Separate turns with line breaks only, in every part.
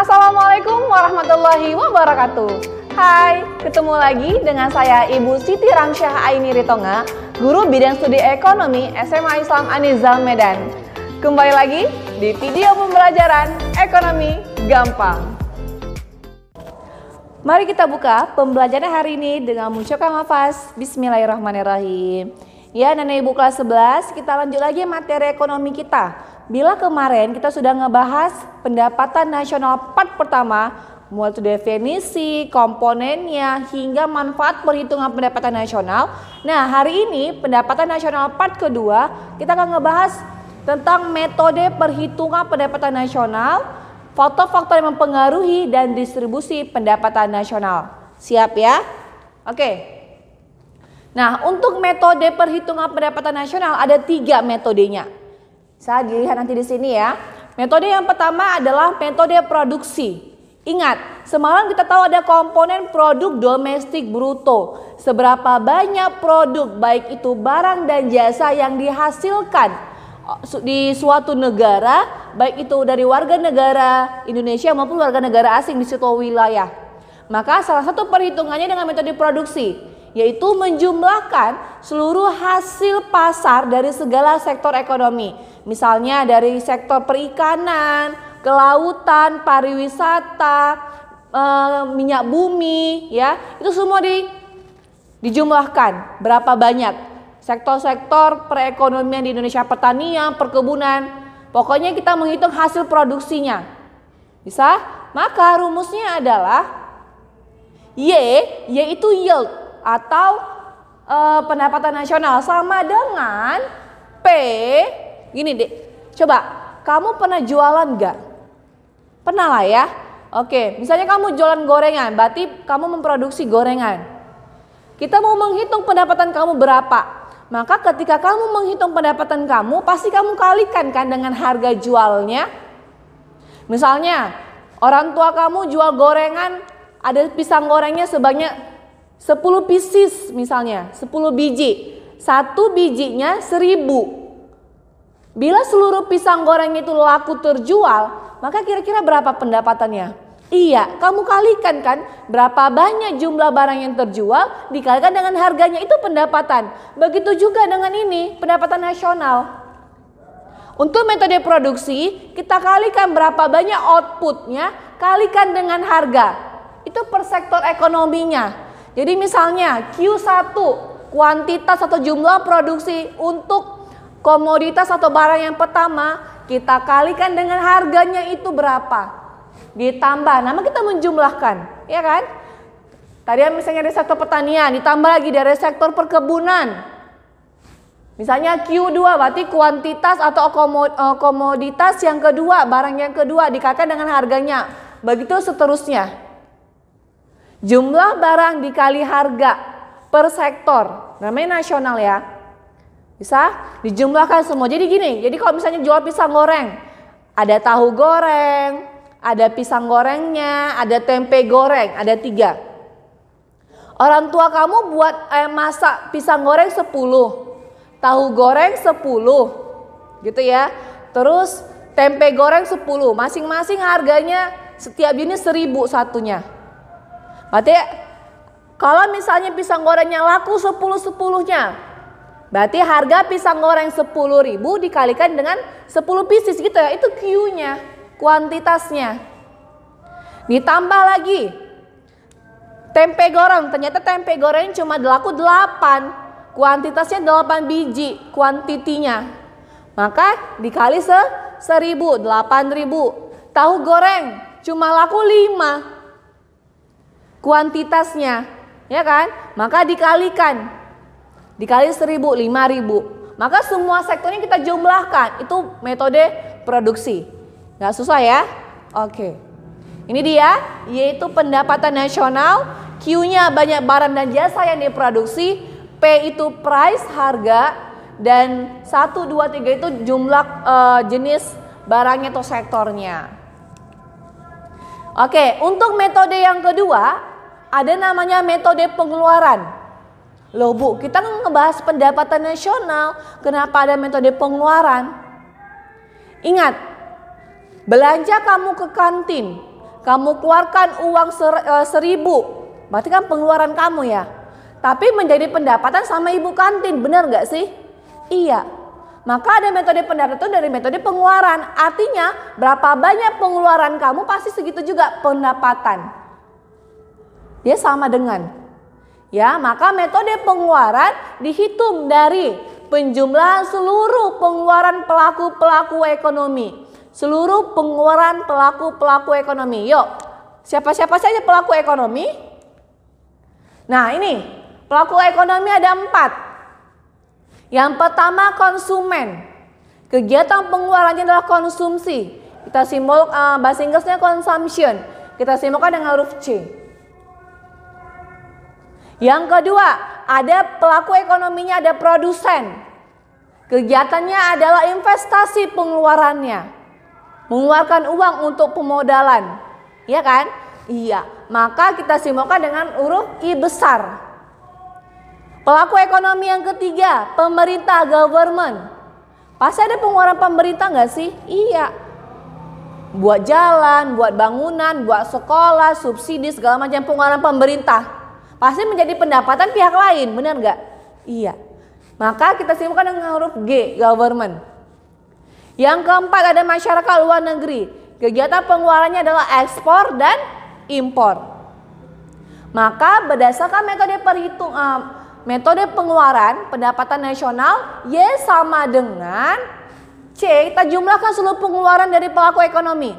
Assalamualaikum warahmatullahi wabarakatuh. Hai, ketemu lagi dengan saya Ibu Siti Ramsyah Aini Ritonga, Guru Bidang Studi Ekonomi SMA Islam An-Nizam Medan. Kembali lagi di video pembelajaran Ekonomi Gampang. Mari kita buka pembelajaran hari ini dengan mengucapkan lafaz Bismillahirrahmanirrahim. Ya, Nenek Ibu kelas 11, kita lanjut lagi materi ekonomi kita. Bila kemarin kita sudah ngebahas pendapatan nasional part pertama, mulai dari definisi, komponennya, hingga manfaat perhitungan pendapatan nasional. Nah, hari ini pendapatan nasional part kedua, kita akan ngebahas tentang metode perhitungan pendapatan nasional, faktor-faktor yang mempengaruhi dan distribusi pendapatan nasional. Siap ya? Oke. Nah, untuk metode perhitungan pendapatan nasional ada 3 metodenya. Saya dilihat nanti di sini ya. Metode yang pertama adalah metode produksi. Ingat, semalam kita tahu ada komponen produk domestik bruto. Seberapa banyak produk baik itu barang dan jasa yang dihasilkan di suatu negara, baik itu dari warga negara Indonesia maupun warga negara asing di suatu wilayah. Maka salah satu perhitungannya dengan metode produksi, yaitu menjumlahkan seluruh hasil pasar dari segala sektor ekonomi. Misalnya dari sektor perikanan, kelautan, pariwisata, minyak bumi, ya, itu semua dijumlahkan berapa banyak sektor-sektor perekonomian di Indonesia, pertanian, perkebunan, pokoknya kita menghitung hasil produksinya. Bisa? Maka rumusnya adalah Y, yaitu yield atau pendapatan nasional, sama dengan P. Gini deh, coba kamu pernah jualan gak? Pernah lah ya. Oke, misalnya kamu jualan gorengan, berarti kamu memproduksi gorengan. Kita mau menghitung pendapatan kamu berapa. Maka ketika kamu menghitung pendapatan kamu, pasti kamu kalikan kan dengan harga jualnya. Misalnya orang tua kamu jual gorengan, ada pisang gorengnya sebanyak 10 pieces misalnya, 10 biji. Satu bijinya 1.000. Bila seluruh pisang goreng itu laku terjual, maka kira-kira berapa pendapatannya? Iya, kamu kalikan kan berapa banyak jumlah barang yang terjual dikalikan dengan harganya, itu pendapatan. Begitu juga dengan ini, pendapatan nasional. Untuk metode produksi, kita kalikan berapa banyak outputnya, kalikan dengan harga. Itu per sektor ekonominya. Jadi misalnya Q1, kuantitas atau jumlah produksi untuk komoditas atau barang yang pertama, kita kalikan dengan harganya itu berapa. Ditambah, nama kita menjumlahkan, ya kan? Tadi misalnya dari sektor pertanian, ditambah lagi dari sektor perkebunan. Misalnya Q2 berarti kuantitas atau komoditas yang kedua, barang yang kedua dikalikan dengan harganya. Begitu seterusnya. Jumlah barang dikali harga per sektor, namanya nasional ya. Bisa dijumlahkan semua. Jadi gini, jadi kalau misalnya jual pisang goreng, ada tahu goreng, ada pisang gorengnya, ada tempe goreng, ada 3. Orang tua kamu buat masak pisang goreng 10, tahu goreng 10, gitu ya. Terus tempe goreng 10, masing-masing harganya setiap jenis 1.000 satunya. Berarti kalau misalnya pisang gorengnya laku 10-10-nya, berarti harga pisang goreng 10.000 dikalikan dengan 10 pieces gitu ya. Itu Q-nya, kuantitasnya. Ditambah lagi tempe goreng, ternyata tempe goreng cuma laku 8, kuantitasnya 8 biji kuantitinya. Maka dikali 1.000, 8.000. Tahu goreng cuma laku 5 kuantitasnya, ya kan? Maka dikalikan. Dikali 1.000, 5.000. Maka semua sektornya kita jumlahkan. Itu metode produksi. Gak susah ya? Oke. Ini dia, yaitu pendapatan nasional. Q-nya banyak barang dan jasa yang diproduksi. P itu price, harga. Dan 1, 2, 3 itu jumlah jenis barangnya atau sektornya. Oke, untuk metode yang kedua, ada namanya metode pengeluaran. Loh Bu, kita ngebahas pendapatan nasional, kenapa ada metode pengeluaran? Ingat, belanja kamu ke kantin, kamu keluarkan uang 1.000, berarti kan pengeluaran kamu ya. Tapi menjadi pendapatan sama ibu kantin, benar nggak sih? Iya. Maka ada metode pendapatan itu dari metode pengeluaran. Artinya berapa banyak pengeluaran kamu pasti segitu juga pendapatan. Dia sama dengan. Ya, maka metode pengeluaran dihitung dari penjumlahan seluruh pengeluaran pelaku-pelaku ekonomi. Seluruh pengeluaran pelaku-pelaku ekonomi. Yuk, siapa-siapa saja pelaku ekonomi? Nah ini, pelaku ekonomi ada 4. Yang pertama konsumen. Kegiatan pengeluarannya adalah konsumsi. Kita simbol bahasa Inggrisnya consumption. Kita simbolkan dengan huruf C. Yang kedua, ada pelaku ekonominya, ada produsen. Kegiatannya adalah investasi pengeluarannya. Mengeluarkan uang untuk pemodalan. Iya kan? Iya. Maka kita simbolkan dengan huruf I besar. Pelaku ekonomi yang ketiga, pemerintah, government. Pasti ada pengeluaran pemerintah nggak sih? Iya. Buat jalan, buat bangunan, buat sekolah, subsidi, segala macam pengeluaran pemerintah. Pasti menjadi pendapatan pihak lain, benar nggak? Iya. Maka kita simpulkan dengan huruf G, government. Yang keempat ada masyarakat luar negeri. Kegiatan pengeluarannya adalah ekspor dan impor. Maka berdasarkan metode pengeluaran pendapatan nasional Y sama dengan C, kita jumlahkan seluruh pengeluaran dari pelaku ekonomi.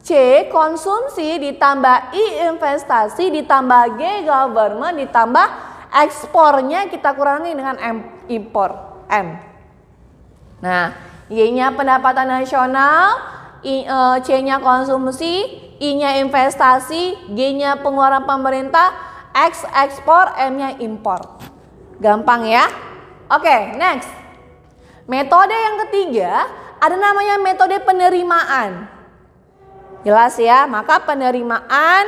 C konsumsi ditambah I investasi ditambah G government ditambah ekspornya kita kurangi dengan M impor M. Nah, Y-nya pendapatan nasional, C-nya konsumsi, I-nya investasi, G-nya pengeluaran pemerintah, X ekspor, M-nya impor. Gampang ya? Oke, next. Metode yang ketiga ada namanya metode penerimaan. Jelas ya, maka penerimaan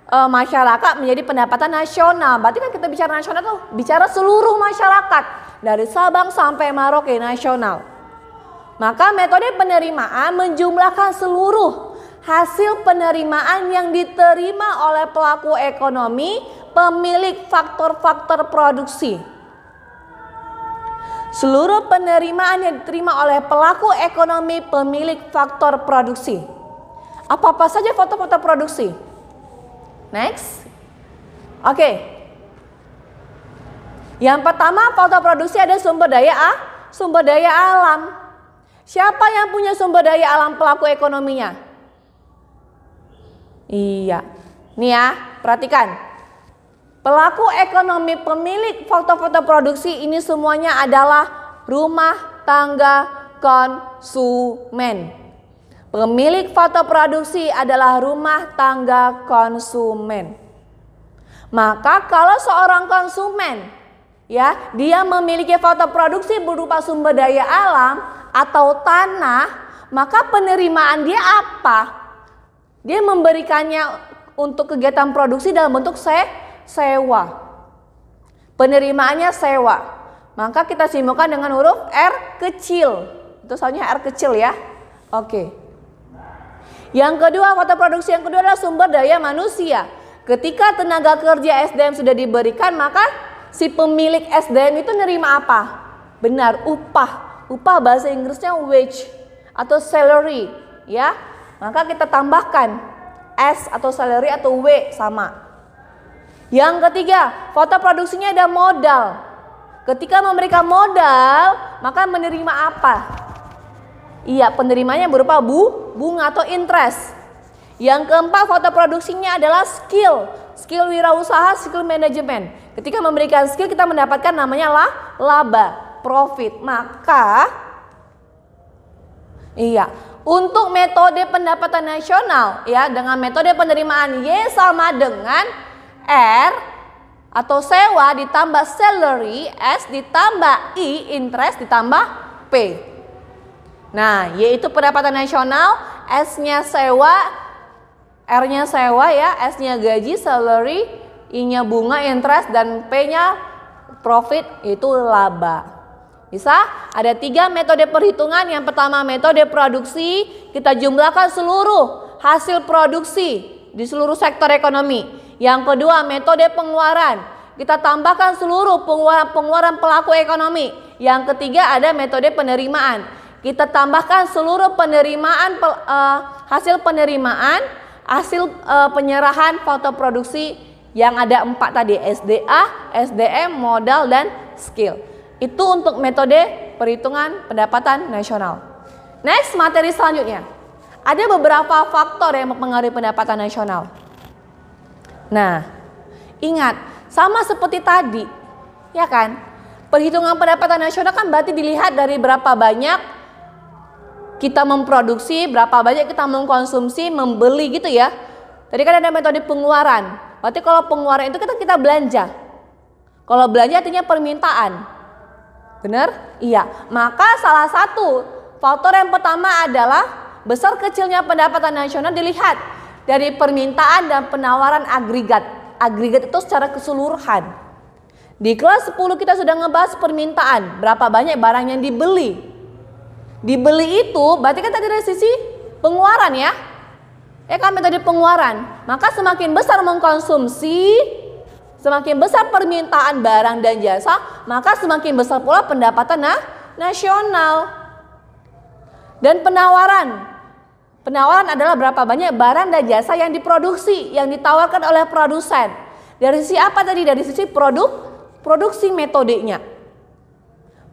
masyarakat menjadi pendapatan nasional. Berarti kan kita bicara nasional tuh bicara seluruh masyarakat dari Sabang sampai Merauke nasional. Maka metode penerimaan menjumlahkan seluruh hasil penerimaan yang diterima oleh pelaku ekonomi pemilik faktor-faktor produksi. Seluruh penerimaan yang diterima oleh pelaku ekonomi pemilik faktor produksi. Apa-apa saja faktor-faktor produksi? Next. Oke. Yang pertama faktor produksi ada sumber daya alam. Siapa yang punya sumber daya alam pelaku ekonominya? Iya. Nih ya, perhatikan. Pelaku ekonomi pemilik faktor-faktor produksi ini semuanya adalah rumah tangga konsumen. Pemilik faktor produksi adalah rumah tangga konsumen. Maka kalau seorang konsumen ya, dia memiliki faktor produksi berupa sumber daya alam atau tanah, maka penerimaan dia apa? Dia memberikannya untuk kegiatan produksi dalam bentuk sewa. Penerimaannya sewa. Maka kita simbolkan dengan huruf R kecil. Itu soalnya R kecil ya. Oke. Yang kedua, faktor produksi yang kedua adalah sumber daya manusia. Ketika tenaga kerja SDM sudah diberikan, maka si pemilik SDM itu nerima apa? Benar, upah. Upah bahasa Inggrisnya wage atau salary, ya. Maka kita tambahkan S atau salary atau W sama. Yang ketiga, faktor produksinya ada modal. Ketika memberikan modal, maka menerima apa? Iya, penerimanya berupa bunga atau interest. Yang keempat, faktor produksinya adalah skill. Skill wirausaha, skill manajemen. Ketika memberikan skill, kita mendapatkan namanya laba, profit. Maka, iya, untuk metode pendapatan nasional, ya, dengan metode penerimaan Y sama dengan R atau sewa ditambah salary, S ditambah I interest ditambah P. Nah, yaitu pendapatan nasional, S-nya sewa, R-nya sewa ya, S-nya gaji, salary, I-nya bunga, interest, dan P-nya profit, itu laba. Bisa? Ada 3 metode perhitungan. Yang pertama metode produksi, kita jumlahkan seluruh hasil produksi di seluruh sektor ekonomi. Yang kedua, metode pengeluaran. Kita tambahkan seluruh pengeluaran pelaku ekonomi. Yang ketiga ada metode penerimaan. Kita tambahkan seluruh penerimaan hasil penerimaan, hasil penyerahan foto produksi yang ada 4 tadi, SDA, SDM, modal dan skill. Itu untuk metode perhitungan pendapatan nasional. Next, materi selanjutnya. Ada beberapa faktor yang mempengaruhi pendapatan nasional. Nah, ingat, sama seperti tadi, ya kan? Perhitungan pendapatan nasional kan berarti dilihat dari berapa banyak kita memproduksi, berapa banyak kita mengkonsumsi, membeli gitu ya. Tadi kan ada metode pengeluaran. Berarti kalau pengeluaran itu kita belanja. Kalau belanja artinya permintaan. Benar? Iya. Maka salah satu faktor yang pertama adalah besar kecilnya pendapatan nasional dilihat dari permintaan dan penawaran agregat. Agregat itu secara keseluruhan. Di kelas 10 kita sudah ngebahas permintaan, berapa banyak barang yang dibeli. Dibeli itu berarti kan tadi dari sisi pengeluaran ya. Kan metode pengeluaran. Maka semakin besar mengkonsumsi, semakin besar permintaan barang dan jasa, maka semakin besar pula pendapatan nasional. Dan penawaran. Penawaran adalah berapa banyak barang dan jasa yang diproduksi, yang ditawarkan oleh produsen. Dari sisi apa tadi? Dari sisi produksi metodenya.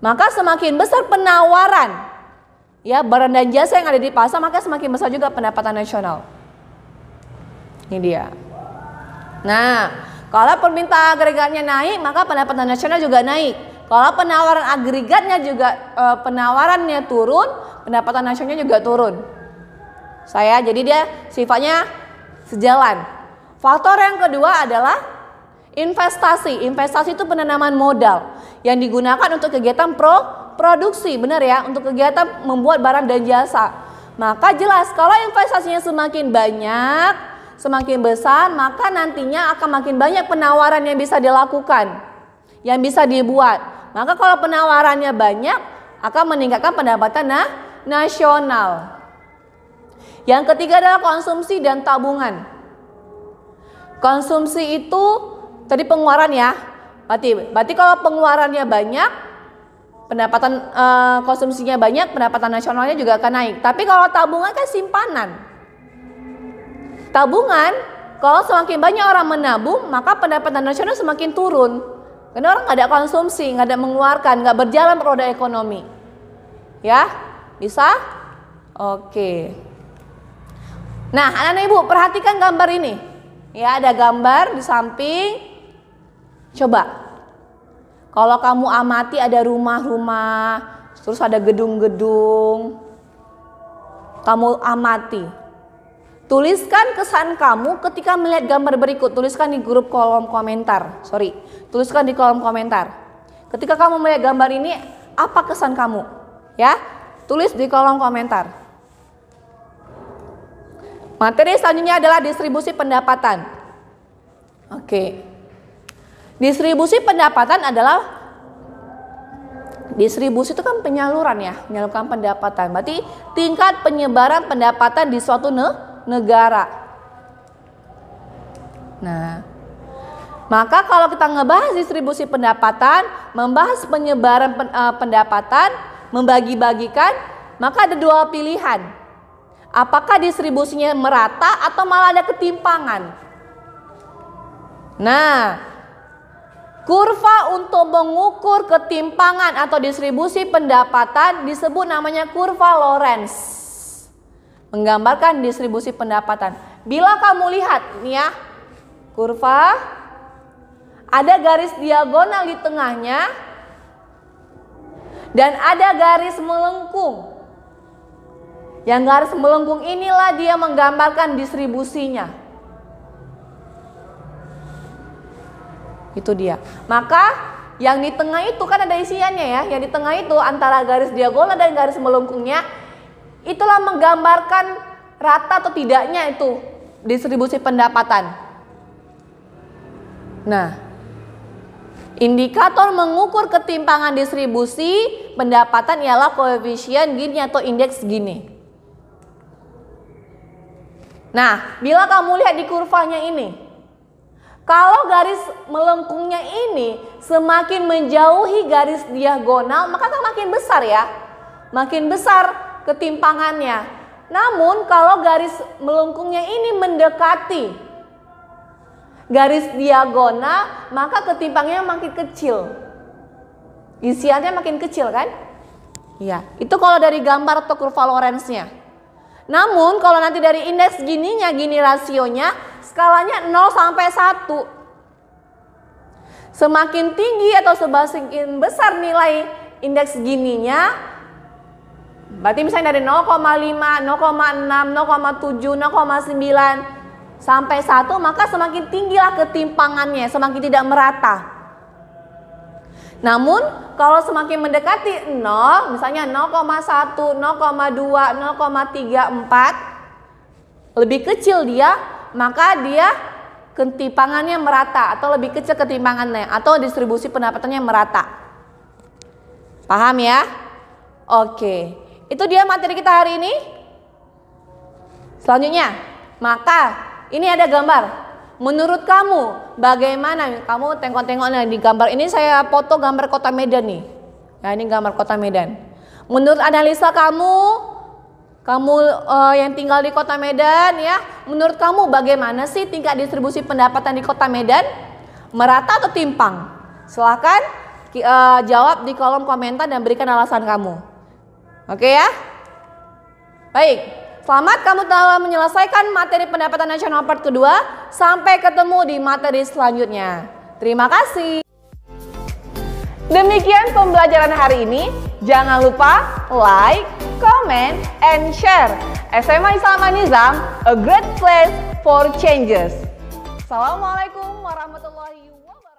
Maka semakin besar penawaran ya barang dan jasa yang ada di pasar, maka semakin besar juga pendapatan nasional. Ini dia. Nah, kalau permintaan agregatnya naik, maka pendapatan nasional juga naik. Kalau penawaran agregatnya juga penawarannya turun, pendapatan nasionalnya juga turun. Jadi dia sifatnya sejalan. Faktor yang kedua adalah investasi. Investasi itu penanaman modal yang digunakan untuk kegiatan produksi, benar ya, untuk kegiatan membuat barang dan jasa. Maka jelas kalau investasinya semakin banyak, semakin besar, maka nantinya akan makin banyak penawaran yang bisa dilakukan, yang bisa dibuat. Maka kalau penawarannya banyak, akan meningkatkan pendapatan nasional. Yang ketiga adalah konsumsi dan tabungan. Konsumsi itu tadi pengeluaran ya. Berarti kalau pengeluarannya banyak, pendapatan konsumsinya banyak, pendapatan nasionalnya juga akan naik. Tapi kalau tabungan kan simpanan. Tabungan, kalau semakin banyak orang menabung, maka pendapatan nasional semakin turun. Karena orang nggak ada konsumsi, nggak ada mengeluarkan, nggak berjalan roda ekonomi. Ya, bisa? Oke. Nah, anak-anak ibu perhatikan gambar ini. Ya, ada gambar di samping. Coba. Kalau kamu amati ada rumah-rumah, terus ada gedung-gedung. Kamu amati. Tuliskan kesan kamu ketika melihat gambar berikut. Tuliskan di grup kolom komentar. Tuliskan di kolom komentar. Ketika kamu melihat gambar ini, apa kesan kamu? Ya, tulis di kolom komentar. Materi selanjutnya adalah distribusi pendapatan. Oke. Distribusi pendapatan adalah distribusi itu kan penyaluran ya, menyalurkan pendapatan. Berarti tingkat penyebaran pendapatan di suatu negara. Nah, maka kalau kita ngebahas distribusi pendapatan, membahas penyebaran pendapatan, membagi-bagikan, maka ada dua pilihan. Apakah distribusinya merata atau malah ada ketimpangan? Nah, kurva untuk mengukur ketimpangan atau distribusi pendapatan disebut namanya kurva Lorenz. Menggambarkan distribusi pendapatan. Bila kamu lihat nih ya, kurva ada garis diagonal di tengahnya dan ada garis melengkung. Yang garis melengkung inilah dia menggambarkan distribusinya. Itu dia. Maka yang di tengah itu kan ada isiannya ya. Yang di tengah itu antara garis diagonal dan garis melengkungnya, itulah menggambarkan rata atau tidaknya itu distribusi pendapatan. Nah, indikator mengukur ketimpangan distribusi pendapatan ialah koefisien gini atau indeks gini. Nah, bila kamu lihat di kurvanya ini, kalau garis melengkungnya ini semakin menjauhi garis diagonal, maka semakin besar ya. Makin besar ketimpangannya. Namun kalau garis melengkungnya ini mendekati garis diagonal, maka ketimpangannya makin kecil. Isiannya makin kecil kan? Iya, itu kalau dari gambar atau kurva Lorenz-nya. Namun kalau nanti dari indeks gininya, gini rasionya, skalanya 0 sampai 1. Semakin tinggi atau semakin besar nilai indeks gininya, berarti misalnya dari 0,5, 0,6, 0,7, 0,9 sampai 1, maka semakin tinggilah ketimpangannya, semakin tidak merata. Namun kalau semakin mendekati 0, misalnya 0,1, 0,2, 0,34, lebih kecil dia, maka dia ketimpangannya merata atau lebih kecil ketimpangannya atau distribusi pendapatannya merata. Paham ya? Oke, itu dia materi kita hari ini. Selanjutnya, maka ini ada gambar. Menurut kamu bagaimana? Kamu tengok-tengok di gambar ini, saya foto gambar kota Medan nih. Nah, ini gambar kota Medan. Menurut analisa kamu yang tinggal di kota Medan ya, menurut kamu bagaimana sih tingkat distribusi pendapatan di kota Medan? Merata atau timpang? Silahkan jawab di kolom komentar dan berikan alasan kamu. Oke ya? Baik. Selamat kamu telah menyelesaikan materi pendapatan nasional part kedua. Sampai ketemu di materi selanjutnya. Terima kasih. Demikian pembelajaran hari ini. Jangan lupa like, comment, and share. SMA Islam An-Nizam, a great place for changes. Assalamualaikum warahmatullahi wabarakatuh.